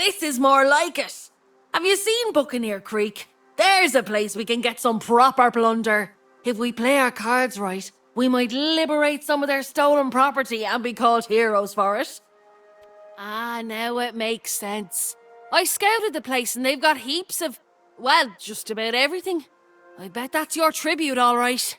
This is more like it. Have you seen Buccaneer Creek? There's a place we can get some proper plunder. If we play our cards right, we might liberate some of their stolen property and be called heroes for it. Ah, now it makes sense. I scouted the place and they've got heaps of, well, just about everything. I bet that's your tribute, all right.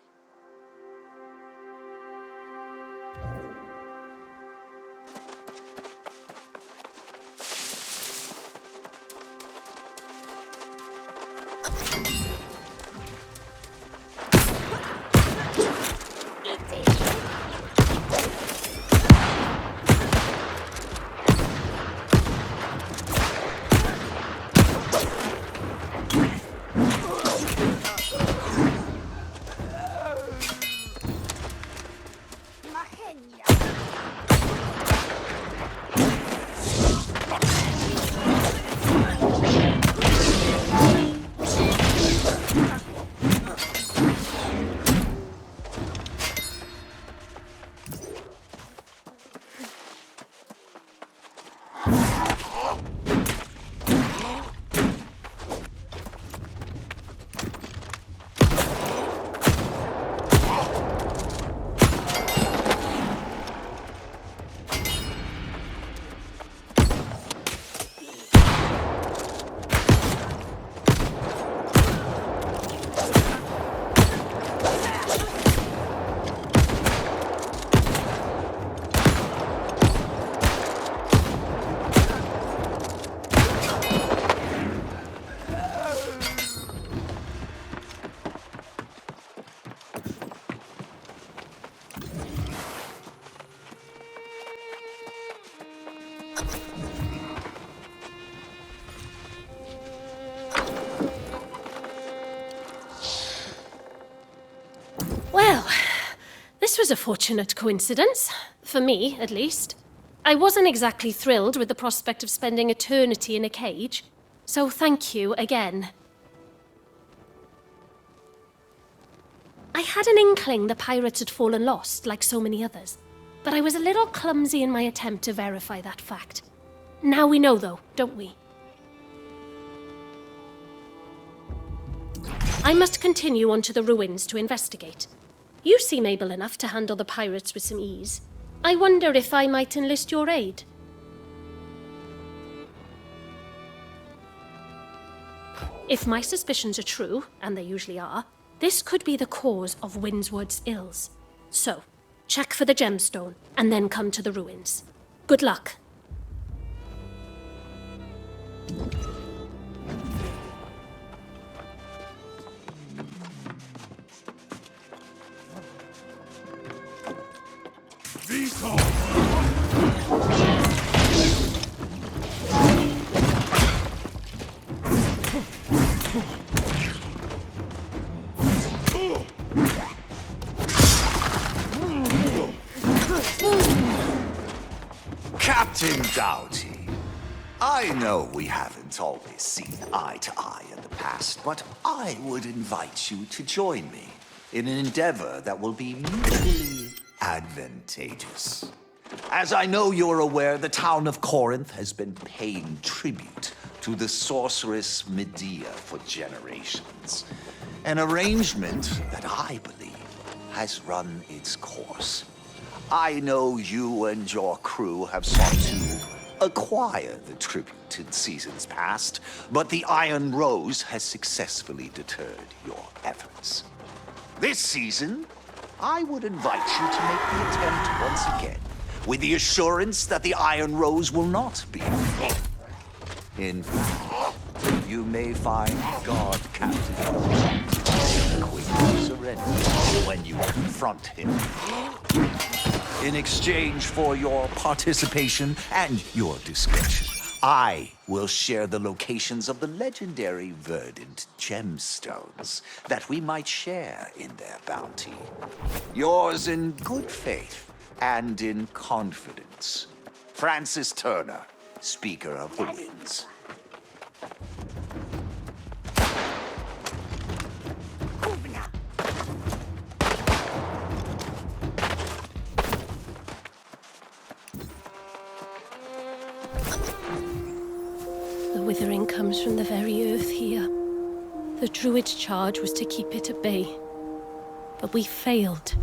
Well, this was a fortunate coincidence. For me, at least. I wasn't exactly thrilled with the prospect of spending eternity in a cage, so thank you again. I had an inkling the pirates had fallen lost, like so many others, but I was a little clumsy in my attempt to verify that fact. Now we know, though, don't we? I must continue on to the ruins to investigate. You seem able enough to handle the pirates with some ease. I wonder if I might enlist your aid. If my suspicions are true, and they usually are, this could be the cause of Windswood's ills. So, check for the gemstone, and then come to the ruins. Good luck. Captain Doughty, I know we haven't always seen eye to eye in the past, but I would invite you to join me in an endeavor that will be mutually advantageous. As I know you're aware, the town of Corinth has been paying tribute to the sorceress Medea for generations. An arrangement that I believe has run its course. I know you and your crew have sought to acquire the tribute in seasons past, but the Iron Rose has successfully deterred your efforts. This season, I would invite you to make the attempt once again, with the assurance that the Iron Rose will not be. In fact, you may find God Captain quick to surrender when you confront him. In exchange for your participation and your discretion, I will share the locations of the legendary verdant gemstones that we might share in their bounty. Yours in good faith and in confidence, Francis Turner, Speaker of the Winds. withering comes from the very earth here. The Druid's charge was to keep it at bay. But we failed.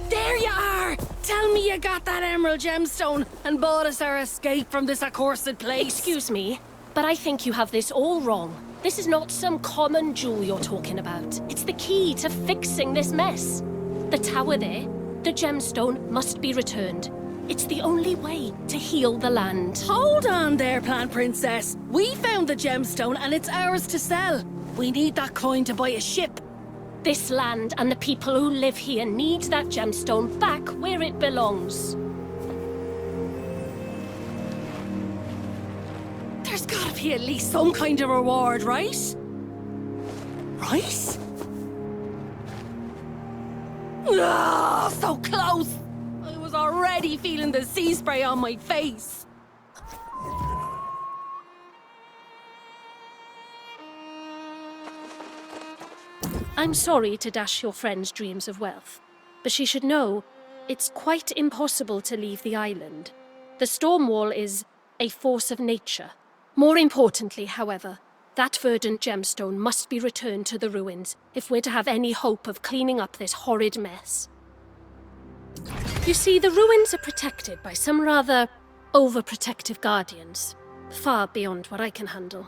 There you are! Tell me you got that emerald gemstone and bought us our escape from this accursed place. Excuse me, but I think you have this all wrong. This is not some common jewel you're talking about. It's the key to fixing this mess. The tower there, the gemstone, must be returned. It's the only way to heal the land. Hold on there, Plant Princess. We found the gemstone and it's ours to sell. We need that coin to buy a ship. This land and the people who live here need that gemstone back where it belongs. There's gotta be at least some kind of reward, right? Right? Ah, so close! I was already feeling the sea spray on my face. I'm sorry to dash your friend's dreams of wealth, but she should know it's quite impossible to leave the island. The storm wall is a force of nature. More importantly, however, that verdant gemstone must be returned to the ruins if we're to have any hope of cleaning up this horrid mess. You see, the ruins are protected by some rather overprotective guardians, far beyond what I can handle.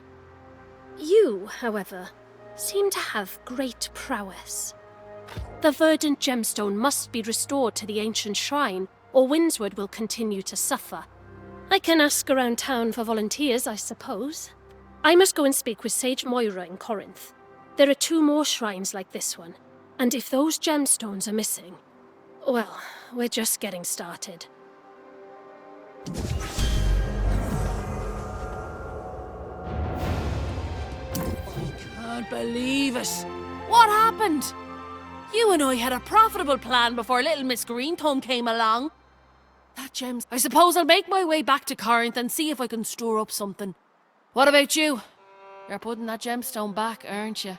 You, however, seem to have great prowess. The verdant gemstone must be restored to the ancient shrine, or Windswood will continue to suffer. I can ask around town for volunteers, I suppose. I must go and speak with Sage Moira in Corinth. There are 2 more shrines like this one, and if those gemstones are missing, well, we're just getting started. Can't believe it. What happened? You and I had a profitable plan before little Miss Greenthumb came along. That gems. I suppose I'll make my way back to Corinth and see if I can store up something. What about you? You're putting that gemstone back, aren't you?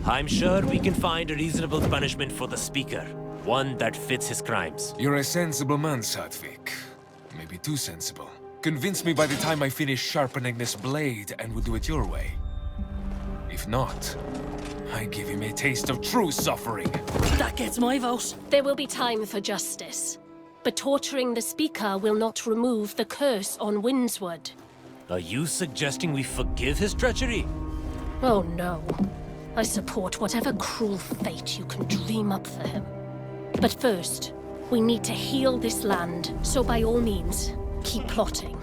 I'm sure we can find a reasonable punishment for the speaker. One that fits his crimes. You're a sensible man, Sadvik. Maybe too sensible. Convince me by the time I finish sharpening this blade, and we'll do it your way. If If not, I give him a taste of true suffering. That gets my vote. There will be time for justice. But torturing the Speaker will not remove the curse on Windswood. Are you suggesting we forgive his treachery? Oh no. I support whatever cruel fate you can dream up for him. But first, we need to heal this land, so by all means, keep plotting.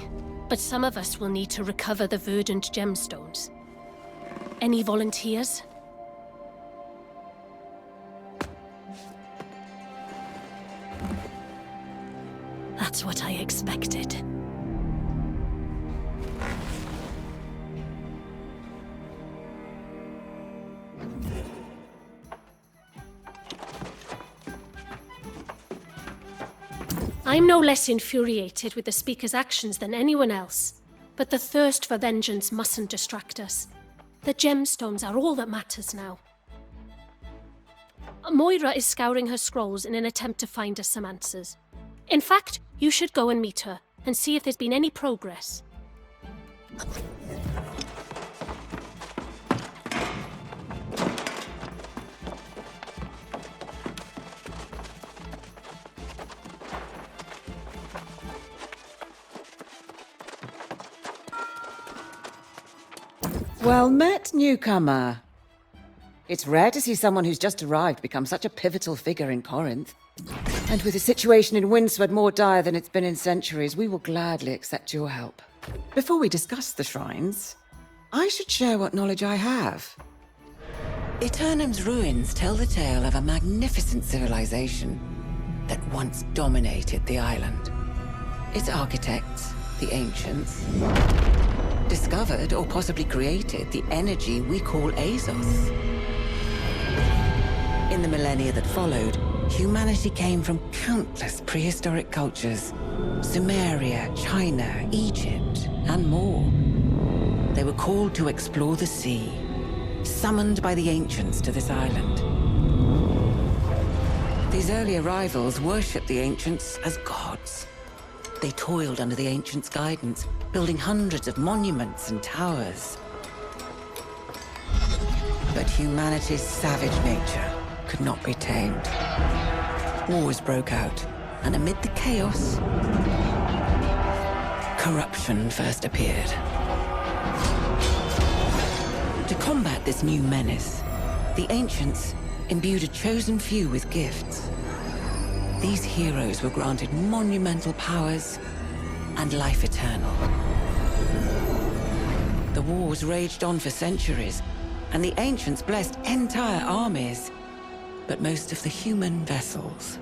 But some of us will need to recover the verdant gemstones. Any volunteers? That's what I expected. I'm no less infuriated with the Speaker's actions than anyone else. But the thirst for vengeance mustn't distract us. The gemstones are all that matters now. Moira is scouring her scrolls in an attempt to find us some answers. In fact, you should go and meet her and see if there's been any progress. Well met, newcomer. It's rare to see someone who's just arrived become such a pivotal figure in Corinth. And with the situation in Windswood more dire than it's been in centuries, we will gladly accept your help. Before we discuss the shrines, I should share what knowledge I have. Aeternum's ruins tell the tale of a magnificent civilization that once dominated the island. Its architects, the ancients, discovered or possibly created the energy we call Azos. In the millennia that followed, humanity came from countless prehistoric cultures: Sumeria, China, Egypt, and more. They were called to explore the sea, summoned by the ancients to this island. These early arrivals worshipped the ancients as gods. They toiled under the ancients' guidance, building hundreds of monuments and towers. But humanity's savage nature could not be tamed. Wars broke out, and amid the chaos, corruption first appeared. To combat this new menace, the ancients imbued a chosen few with gifts. These heroes were granted monumental powers and life eternal. The wars raged on for centuries, and the ancients blessed entire armies. But most of the human vessels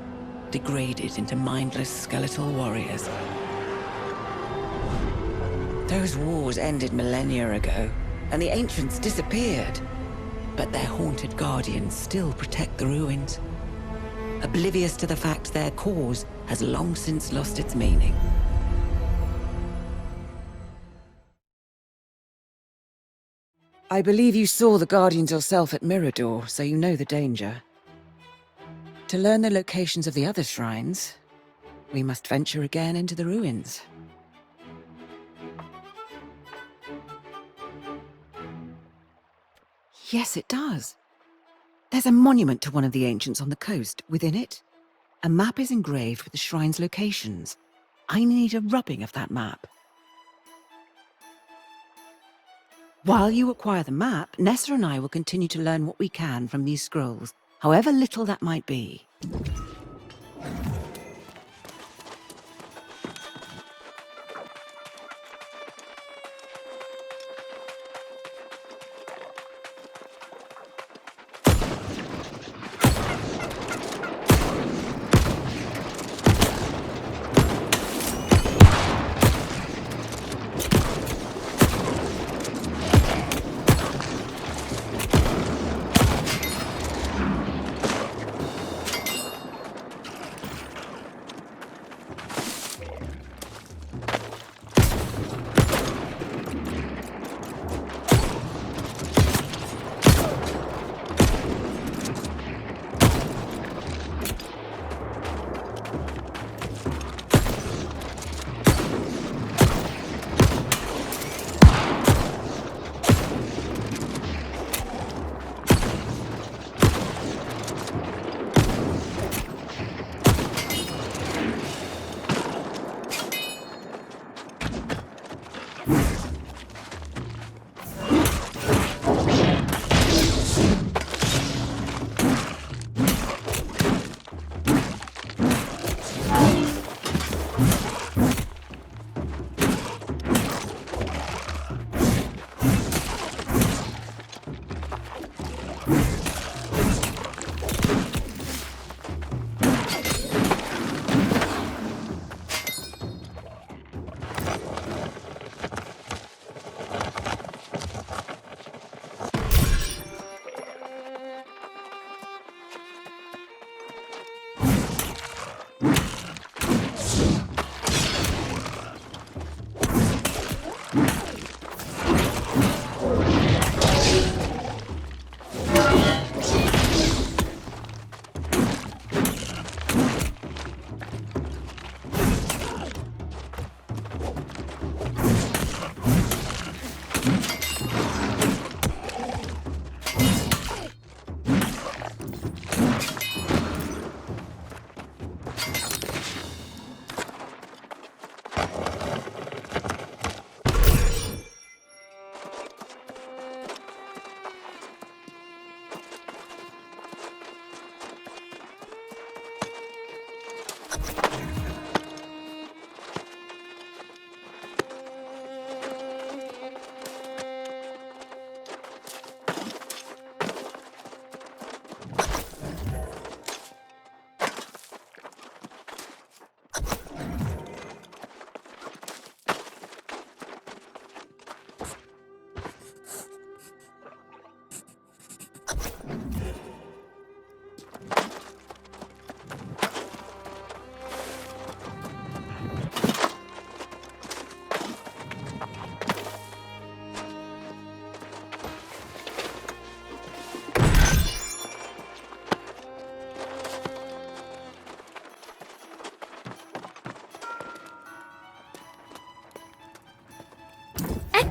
degraded into mindless skeletal warriors. Those wars ended millennia ago, and the ancients disappeared. But their haunted guardians still protect the ruins, oblivious to the fact their cause has long since lost its meaning. I believe you saw the Guardians yourself at Mirador, so you know the danger. To learn the locations of the other shrines, we must venture again into the ruins. Yes, it does. There's a monument to one of the ancients on the coast. Within it, a map is engraved with the shrine's locations. I need a rubbing of that map. While you acquire the map, Nessa and I will continue to learn what we can from these scrolls, however little that might be.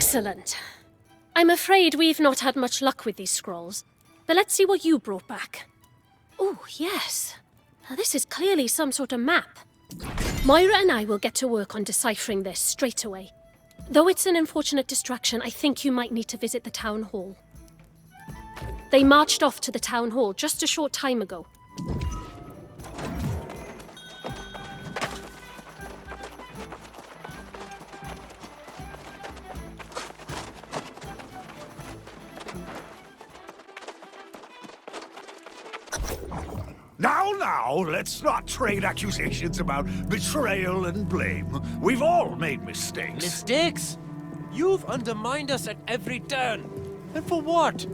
Excellent. I'm afraid we've not had much luck with these scrolls, but let's see what you brought back. Oh, yes. Now, this is clearly some sort of map. Moira and I will get to work on deciphering this straight away. Though it's an unfortunate distraction, I think you might need to visit the town hall. They marched off to the town hall just a short time ago. Now, let's not trade accusations about betrayal and blame. We've all made mistakes. Mistakes? You've undermined us at every turn. And for what?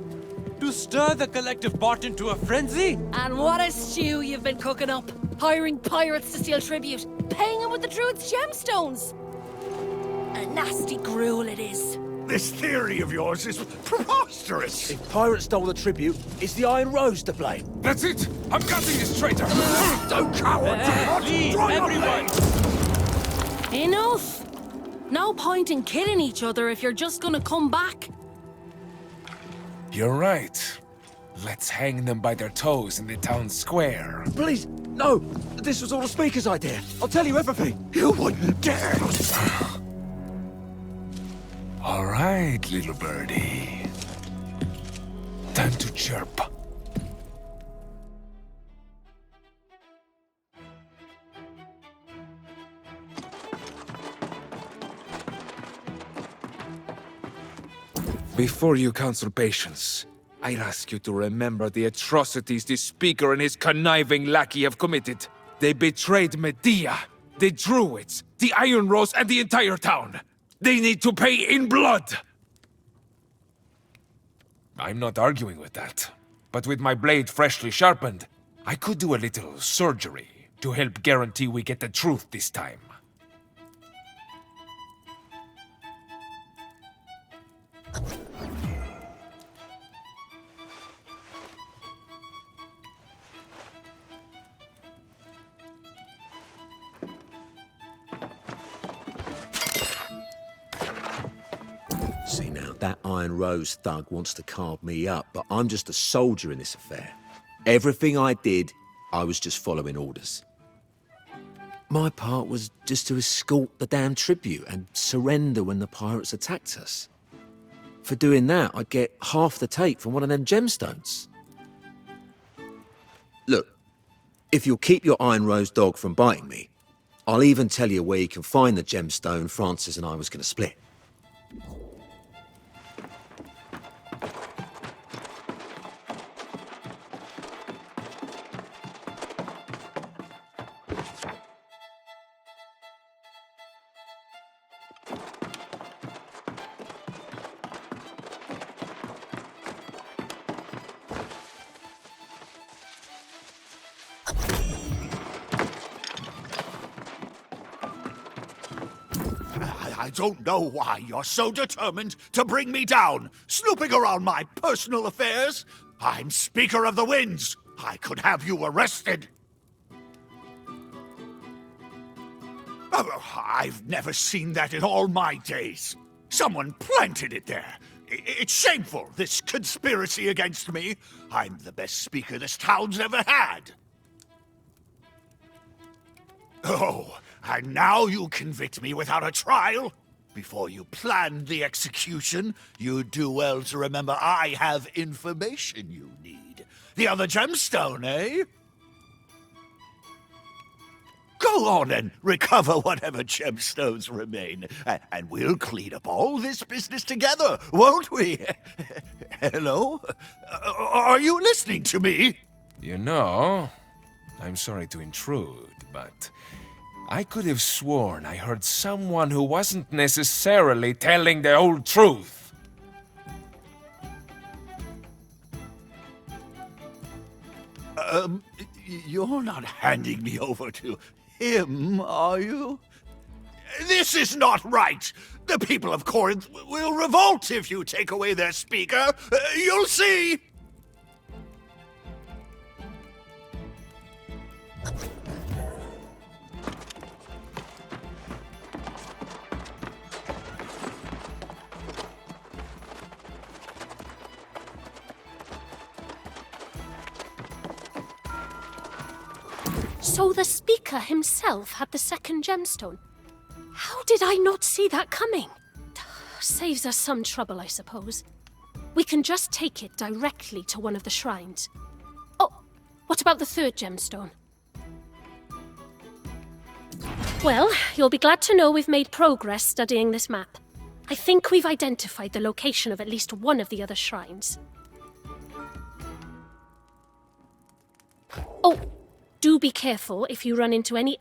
To stir the collective pot into a frenzy? And what a stew you've been cooking up. Hiring pirates to steal tribute, paying them with the Druid's gemstones. A nasty gruel it is. This theory of yours is preposterous. If pirates stole the tribute, it's the Iron Rose to blame. That's it! I'm cutting this traitor! Don't coward! Please, everyone! Enough! No point in killing each other if you're just gonna come back. You're right. Let's hang them by their toes in the town square. Please, no! This was all the Speaker's idea. I'll tell you everything. You wouldn't dare! All right, little birdie. Time to chirp. Before you counsel patience, I ask you to remember the atrocities this Speaker and his conniving lackey have committed. They betrayed Medea, the Druids, the Iron Rose, and the entire town. They need to pay in blood! I'm not arguing with that. But with my blade freshly sharpened, I could do a little surgery to help guarantee we get the truth this time. See now, that Iron Rose thug wants to carve me up, but I'm just a soldier in this affair. Everything I did, I was just following orders. My part was just to escort the damn tribute and surrender when the pirates attacked us. For doing that, I'd get half the take from one of them gemstones. Look, if you'll keep your Iron Rose dog from biting me, I'll even tell you where you can find the gemstone Francis and I was going to split. I don't know why you're so determined to bring me down, snooping around my personal affairs. I'm Speaker of the Winds. I could have you arrested. Oh, I've never seen that in all my days. Someone planted it there. It's shameful, this conspiracy against me. I'm the best speaker this town's ever had. Oh, and now you convict me without a trial? Before you planned the execution, you'd do well to remember I have information you need. The other gemstone, eh? Go on and recover whatever gemstones remain, and we'll clean up all this business together, won't we? Hello? Are you listening to me? You know, I'm sorry to intrude, but I could have sworn I heard someone who wasn't necessarily telling the whole truth. You're not handing me over to him, are you? This is not right! The people of Corinth will revolt if you take away their speaker. You'll see! So the speaker himself had the second gemstone. How did I not see that coming? Saves us some trouble, I suppose. We can just take it directly to one of the shrines. Oh, what about the third gemstone? Well, you'll be glad to know we've made progress studying this map. I think we've identified the location of at least one of the other shrines. Oh, do be careful if you run into any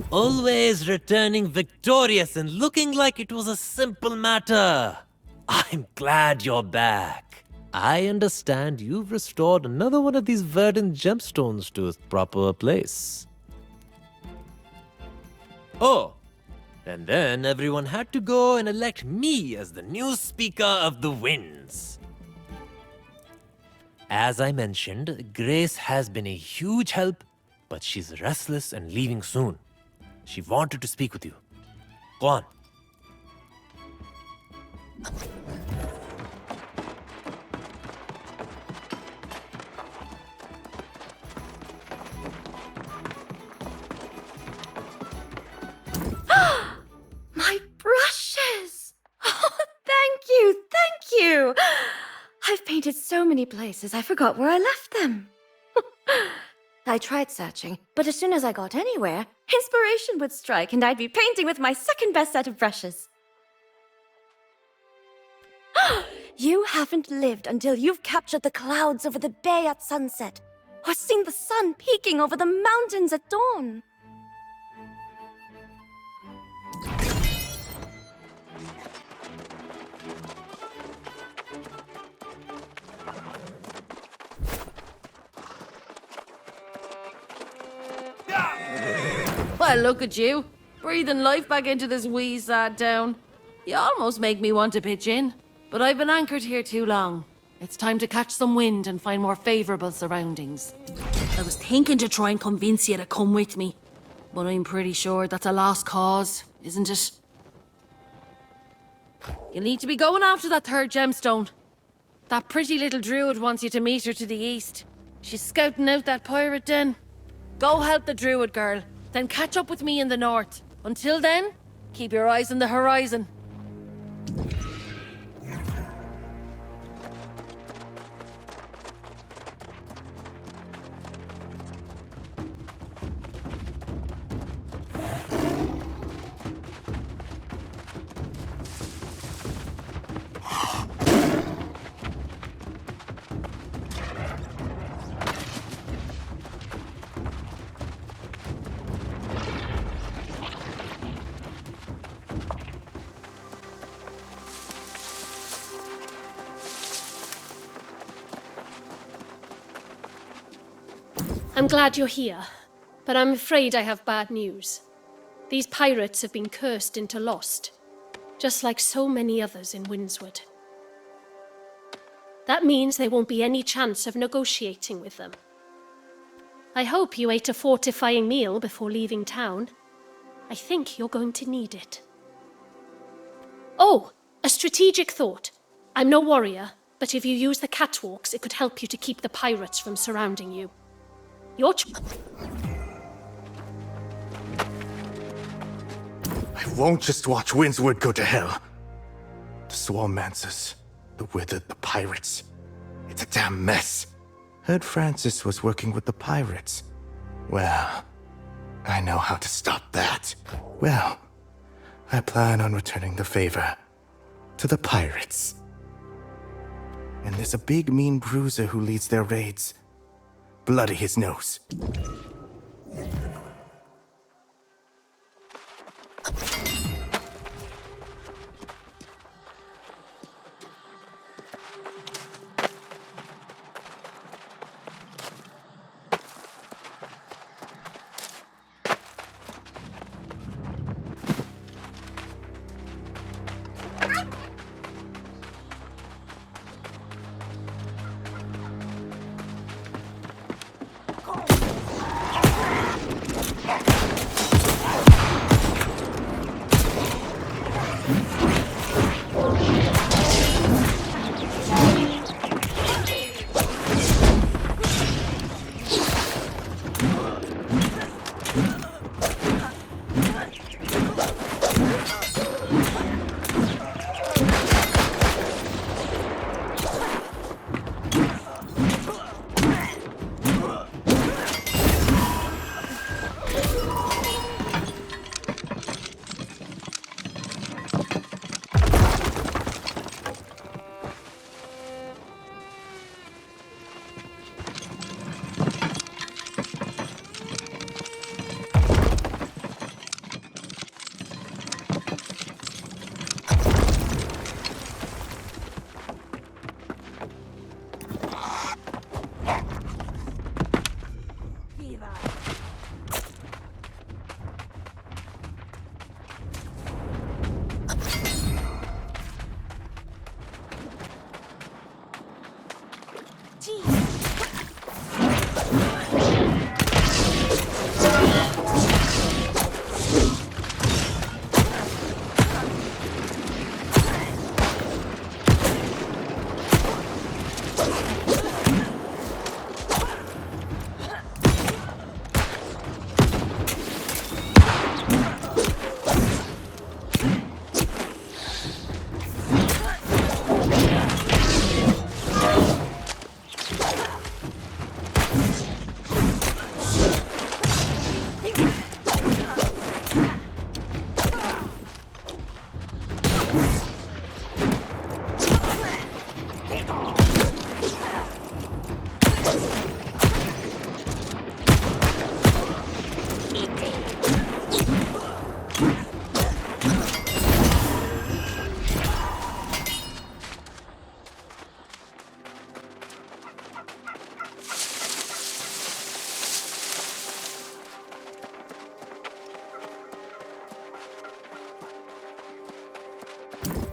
Always returning victorious and looking like it was a simple matter. I'm glad you're back. I understand you've restored another one of these verdant gemstones to its proper place. Oh, and then everyone had to go and elect me as the new Speaker of the Winds. As I mentioned, Grace has been a huge help, but she's restless and leaving soon. She wanted to speak with you. Go on. My brushes! Oh, thank you, thank you! painted so many places, I forgot where I left them. I tried searching, but as soon as I got anywhere, inspiration would strike and I'd be painting with my second best set of brushes. You haven't lived until you've captured the clouds over the bay at sunset, or seen the sun peeking over the mountains at dawn. Well, look at you, breathing life back into this wee sad town. You almost make me want to pitch in, but I've been anchored here too long. It's time to catch some wind and find more favourable surroundings. I was thinking to try and convince you to come with me, but I'm pretty sure that's a lost cause, isn't it? You need to be going after that third gemstone. That pretty little druid wants you to meet her to the east. She's scouting out that pirate den. Go help the druid girl, then catch up with me in the north. Until then, keep your eyes on the horizon. I'm glad you're here, but I'm afraid I have bad news. These pirates have been cursed into lost, just like so many others in Windswood. That means there won't be any chance of negotiating with them. I hope you ate a fortifying meal before leaving town. I think you're going to need it. Oh, a strategic thought. I'm no warrior, but if you use the catwalks, it could help you to keep the pirates from surrounding you. Your I won't just watch Windswood go to hell. The Swarmancers, the Withered, the pirates. It's a damn mess. Heard Francis was working with the pirates. Well, I know how to stop that. Well, I plan on returning the favor to the pirates. And there's a big mean bruiser who leads their raids. Bloody his nose.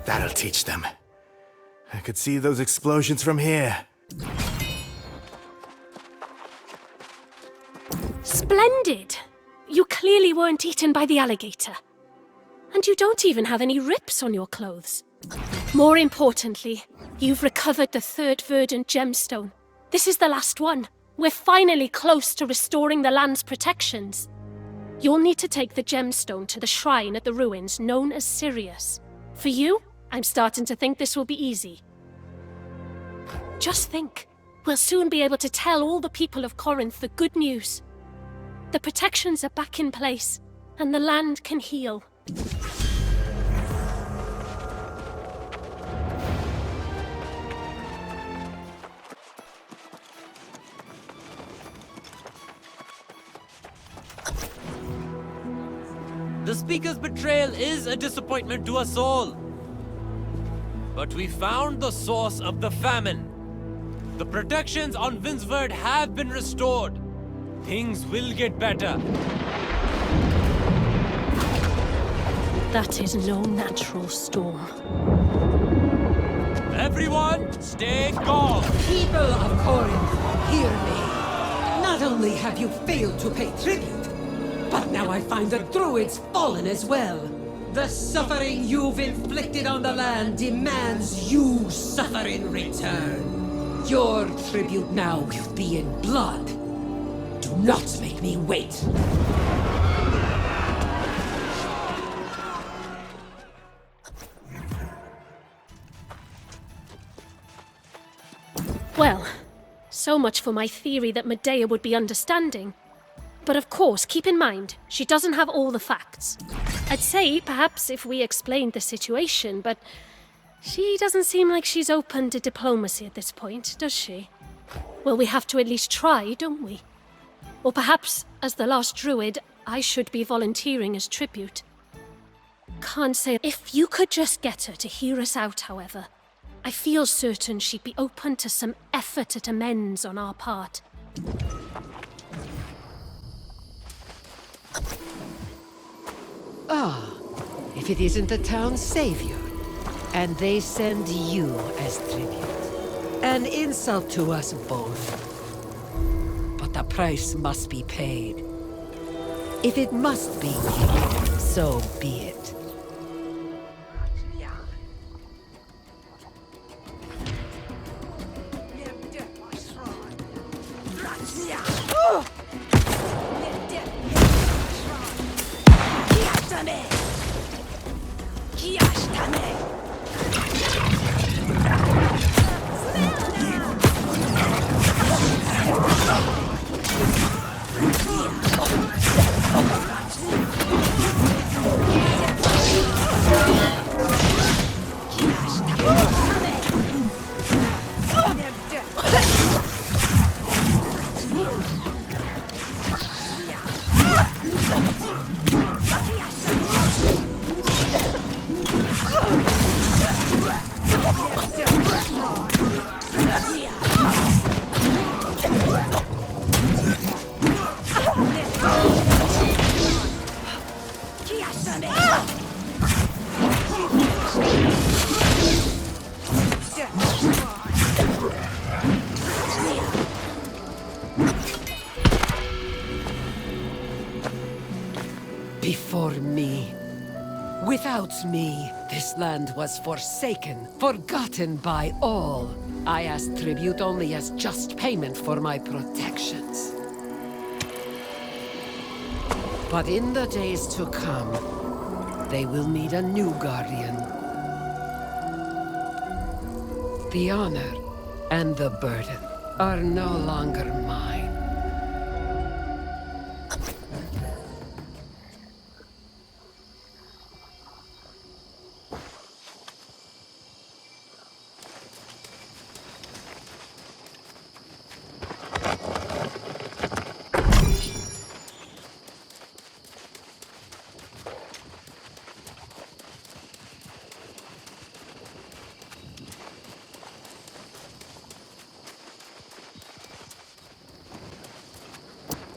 That'll teach them. I could see those explosions from here. Splendid! You clearly weren't eaten by the alligator. And you don't even have any rips on your clothes. More importantly, you've recovered the third verdant gemstone. This is the last one. We're finally close to restoring the land's protections. You'll need to take the gemstone to the shrine at the ruins known as Sirius. For you, I'm starting to think this will be easy. Just think, we'll soon be able to tell all the people of Corinth the good news. The protections are back in place, and the land can heal. The Speaker's betrayal is a disappointment to us all. But we found the source of the famine. The protections on Vinsvard have been restored. Things will get better. That is no natural storm. Everyone, stay calm. People of Corinth, hear me. Not only have you failed to pay tribute, but now I find the Druids fallen as well. The suffering you've inflicted on the land demands you suffer in return. Your tribute now will be in blood. Do not make me wait. Well, so much for my theory that Medea would be understanding. But of course, keep in mind, she doesn't have all the facts. I'd say, perhaps, if we explained the situation, but she doesn't seem like she's open to diplomacy at this point, does she? Well, we have to at least try, don't we? Or perhaps, as the last druid, I should be volunteering as tribute. Can't say. If you could just get her to hear us out, however, I feel certain she'd be open to some effort at amends on our part. If it isn't the town's savior, and they send you as tribute. An insult to us both. But the price must be paid. If it must be, so be it. Before me. Without me, this land was forsaken, forgotten by all. I asked tribute only as just payment for my protections. But in the days to come, they will need a new guardian. The honor and the burden are no longer mine.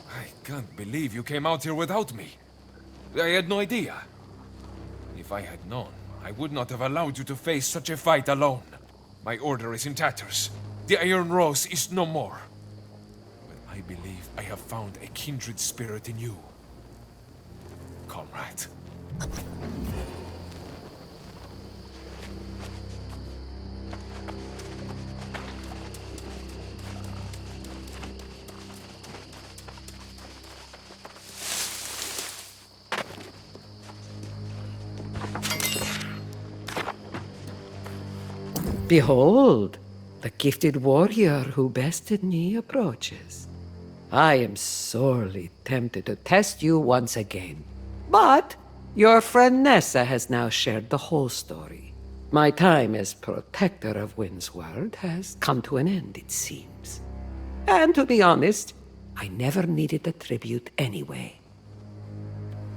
I can't believe you came out here without me. I had no idea. If I had known, I would not have allowed you to face such a fight alone. My order is in tatters. The Iron Rose is no more. But I believe I have found a kindred spirit in you, comrade. Behold, the gifted warrior who bested me approaches. I am sorely tempted to test you once again. But your friend Nessa has now shared the whole story. My time as protector of Windsward has come to an end, it seems. And to be honest, I never needed the tribute anyway.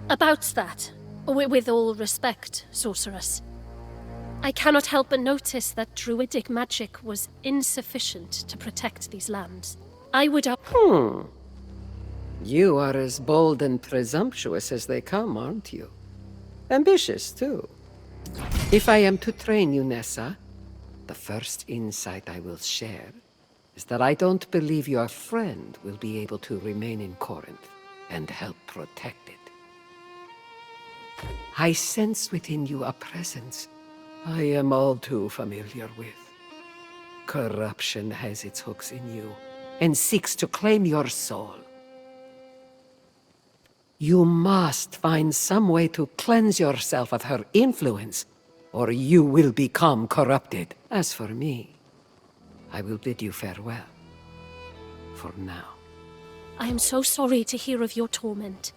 About that, with all respect, sorceress, I cannot help but notice that druidic magic was insufficient to protect these lands. I would You are as bold and presumptuous as they come, aren't you? Ambitious, too. If I am to train you, Nessa, the first insight I will share is that I don't believe your friend will be able to remain in Corinth and help protect it. I sense within you a presence I am all too familiar with. Corruption has its hooks in you and seeks to claim your soul. You must find some way to cleanse yourself of her influence, or you will become corrupted. As for me, I will bid you farewell. For now. I am so sorry to hear of your torment.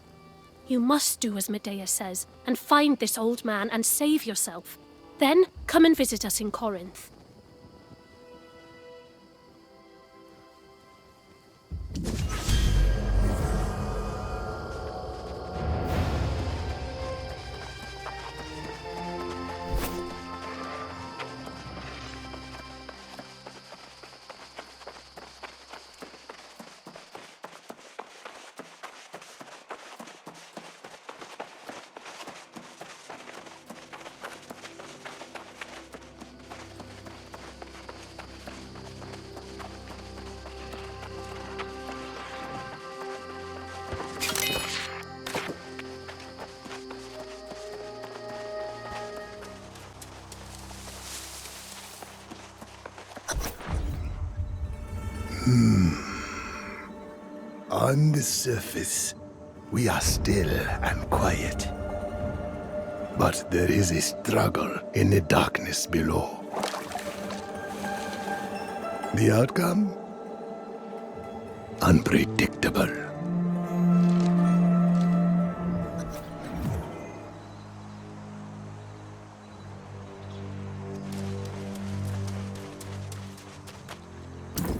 You must do as Medea says, and find this old man and save yourself. Then, come and visit us in Corinth. On the surface, we are still and quiet. But there is a struggle in the darkness below. The outcome? Unpredictable.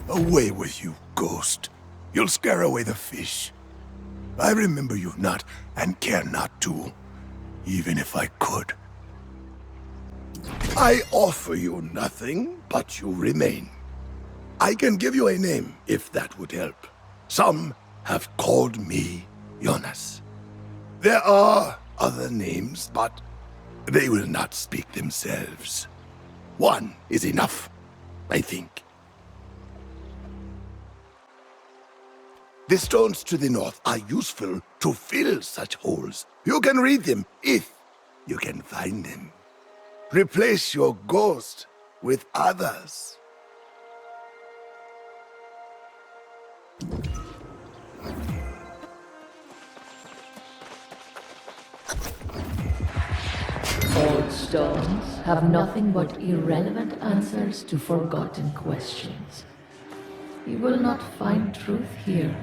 Away with you, ghost. You'll scare away the fish. I remember you not, and care not to, even if I could. I offer you nothing, but you remain. I can give you a name, if that would help. Some have called me Jonas. There are other names, but they will not speak themselves. One is enough, I think. The stones to the north are useful to fill such holes. You can read them if you can find them. Replace your ghost with others. Old stones have nothing but irrelevant answers to forgotten questions. You will not find truth here.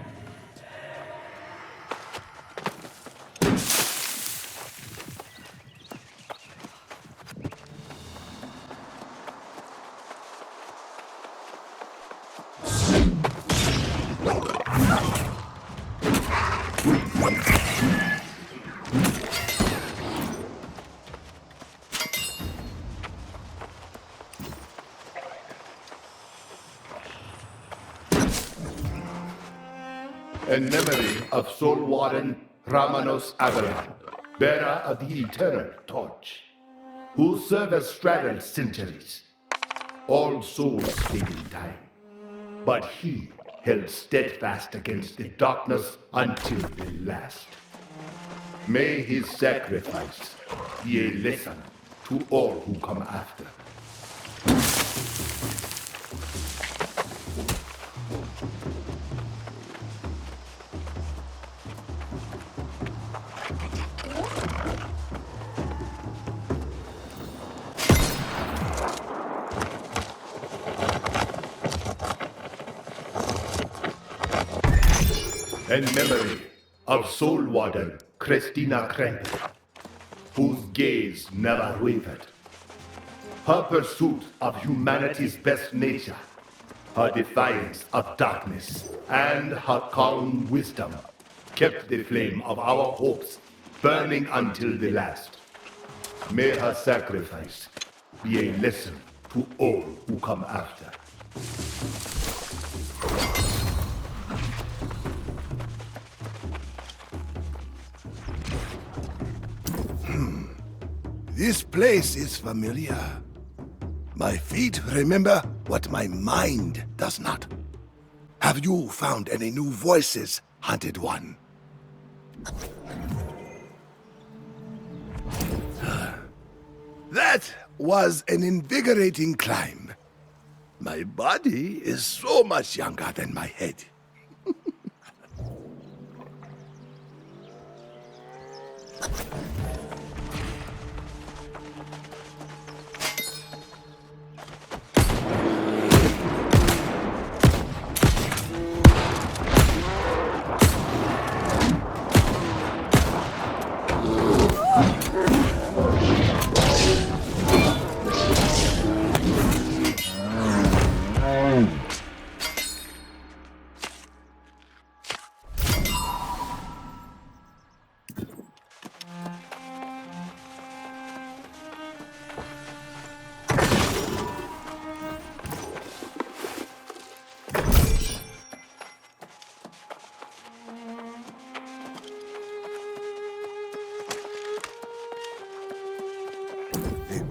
In memory of Soul Warden Ramanos Avalon, bearer of the Eternal Torch. whose service straddled centuries. All souls fade in time, but he held steadfast against the darkness until the last. May his sacrifice be a lesson to all who come after. In memory of Soul Warden Christina Kremp, whose gaze never wavered. Her pursuit of humanity's best nature, her defiance of darkness, and her calm wisdom kept the flame of our hopes burning until the last. May her sacrifice be a lesson to all who come after. This place is familiar. My feet remember what my mind does not. Have you found any new voices, Hunted One? That was an invigorating climb. My body is so much younger than my head.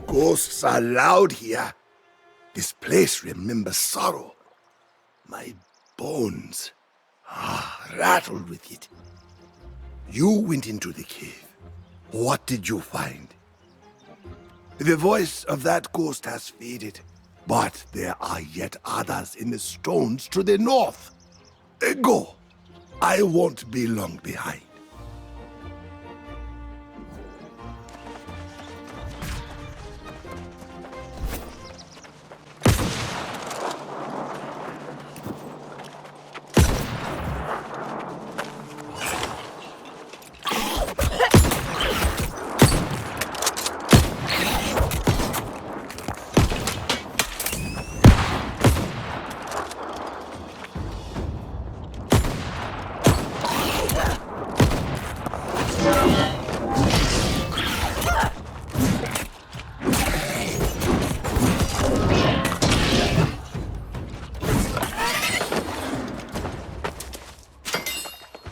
Ghosts are loud here. This place remembers sorrow. My bones rattled with it. You went into the cave. What did you find? The voice of that ghost has faded, but there are yet others in the stones to the north. Go. I won't be long behind.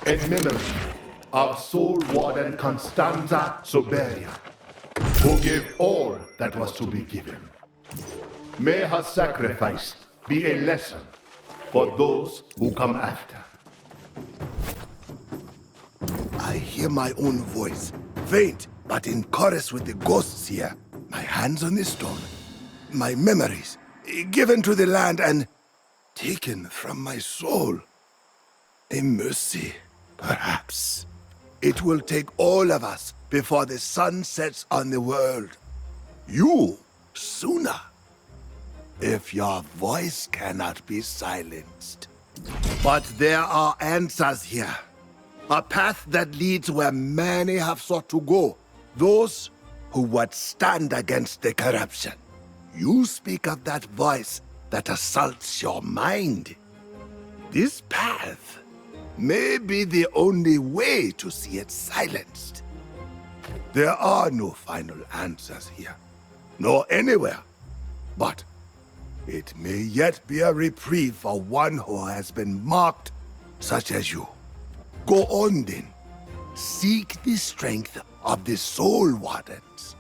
In memory of Soul Warden Constanza Soberia, who gave all that was to be given. May her sacrifice be a lesson for those who come after. I hear my own voice, faint but in chorus with the ghosts here. My hands on the stone, my memories given to the land and taken from my soul. A mercy, perhaps. It will take all of us before the sun sets on the world. You sooner, if your voice cannot be silenced. But there are answers here. A path that leads where many have sought to go. Those who would stand against the corruption. You speak of that voice that assaults your mind. This path may be the only way to see it silenced. There are no final answers here, nor anywhere. But it may yet be a reprieve for one who has been marked, such as you. Go on then. Seek the strength of the Soul Wardens.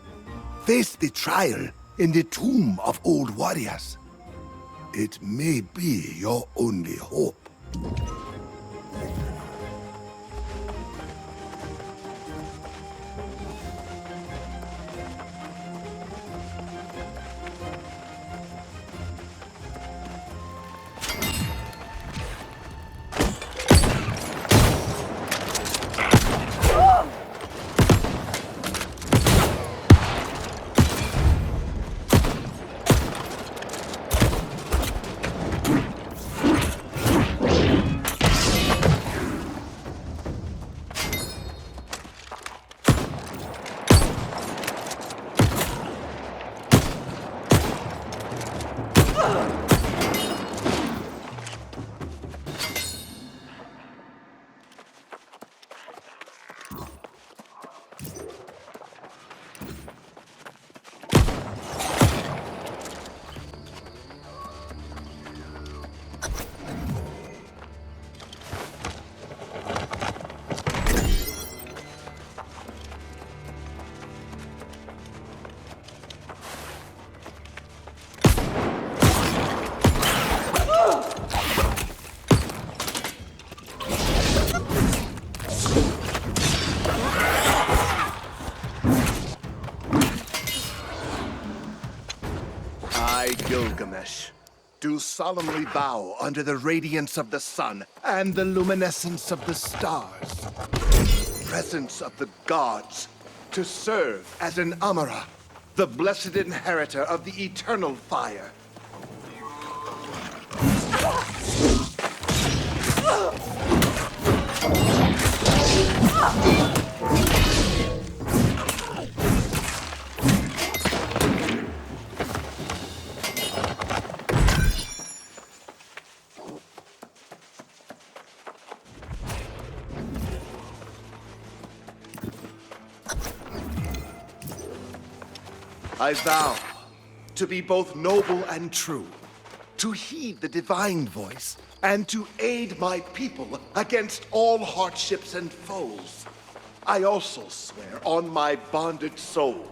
face the trial in the tomb of old warriors. It may be your only hope. I, Gilgamesh, do solemnly bow under the radiance of the sun and the luminescence of the stars, presence of the gods, to serve as an Amara, the blessed inheritor of the eternal fire. I vow to be both noble and true, to heed the divine voice, and to aid my people against all hardships and foes. I also swear on my bonded soul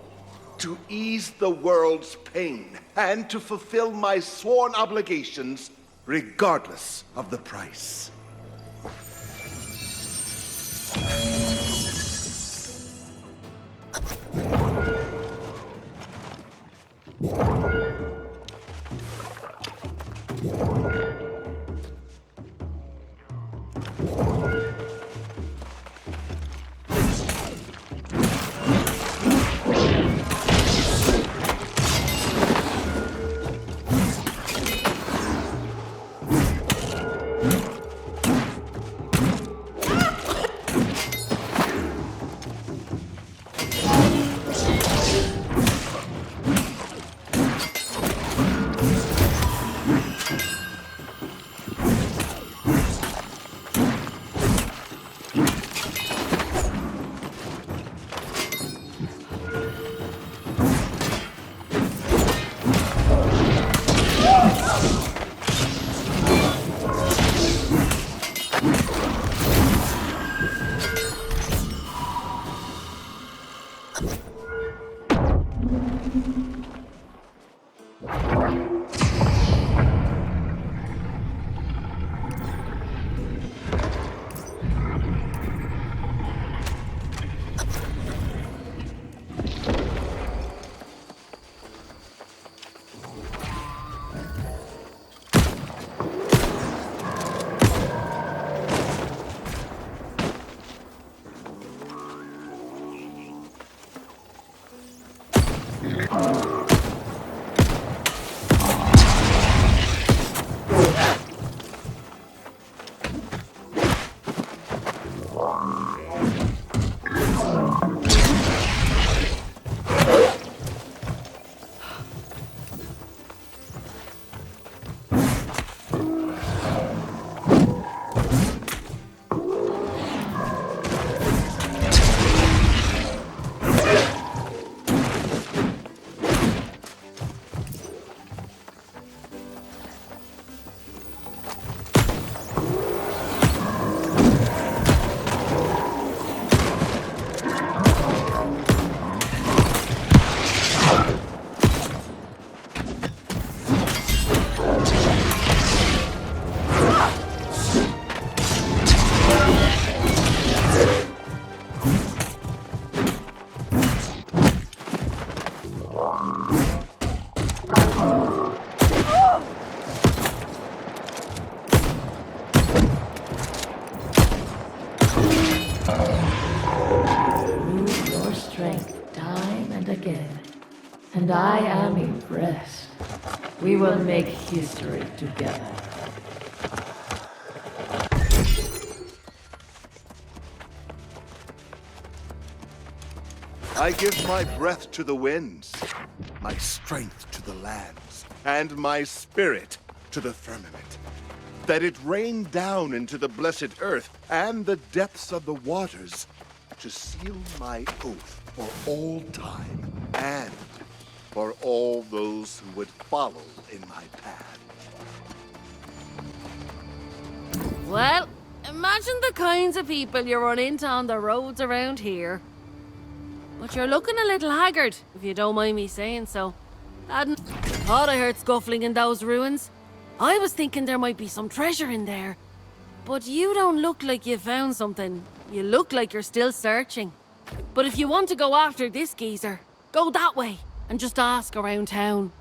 to ease the world's pain and to fulfill my sworn obligations regardless of the price. Prove your strength time and again, and I am impressed. We will make history together. I give my breath to the winds, my strength to the lands, and my spirit to the firmament, that it rain down into the blessed earth and the depths of the waters, to seal my oath for all time and for all those who would follow in my path. Well, imagine the kinds of people you run into on the roads around here. But you're looking a little haggard, if you don't mind me saying so. Thought I heard scuffling in those ruins. I was thinking there might be some treasure in there. But you don't look like you found something. You look like you're still searching. But if you want to go after this geezer, go that way and just ask around town.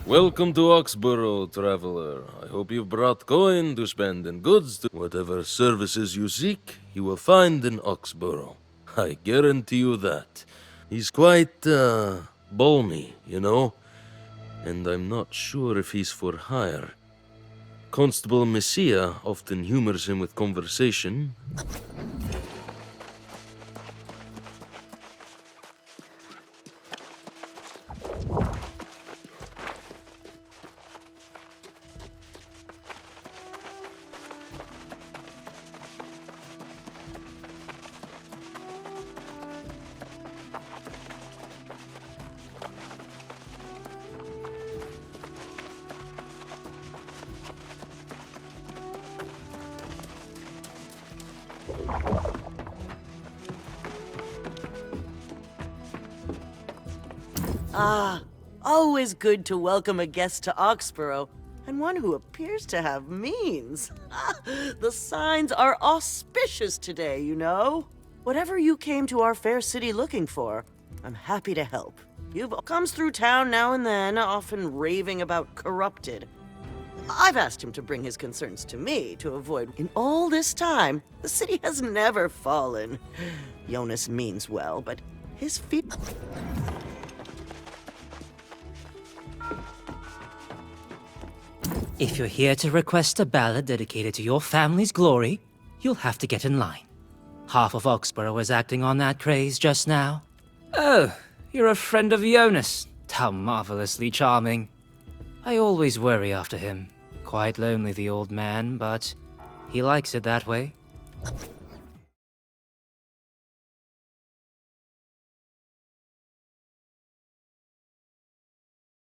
Welcome to Oxborough, traveler. I hope you've brought coin to spend and goods to... Whatever services you seek, you will find in Oxborough. I guarantee you that. He's quite, balmy, you know? And I'm not sure if he's for hire. Constable Messiah often humors him with conversation. Always good to welcome a guest to Oxborough, and one who appears to have means. The signs are auspicious today, you know. Whatever you came to our fair city looking for, I'm happy to help. You've comes through town now and then, often raving about corrupted. I've asked him to bring his concerns to me to avoid. In all this time, the city has never fallen. Jonas means well, but his feet... If you're here to request a ballad dedicated to your family's glory, you'll have to get in line. Half of Oxborough was acting on that craze just now. Oh, you're a friend of Jonas. How marvelously charming. I always worry after him. Quite lonely, the old man, but he likes it that way.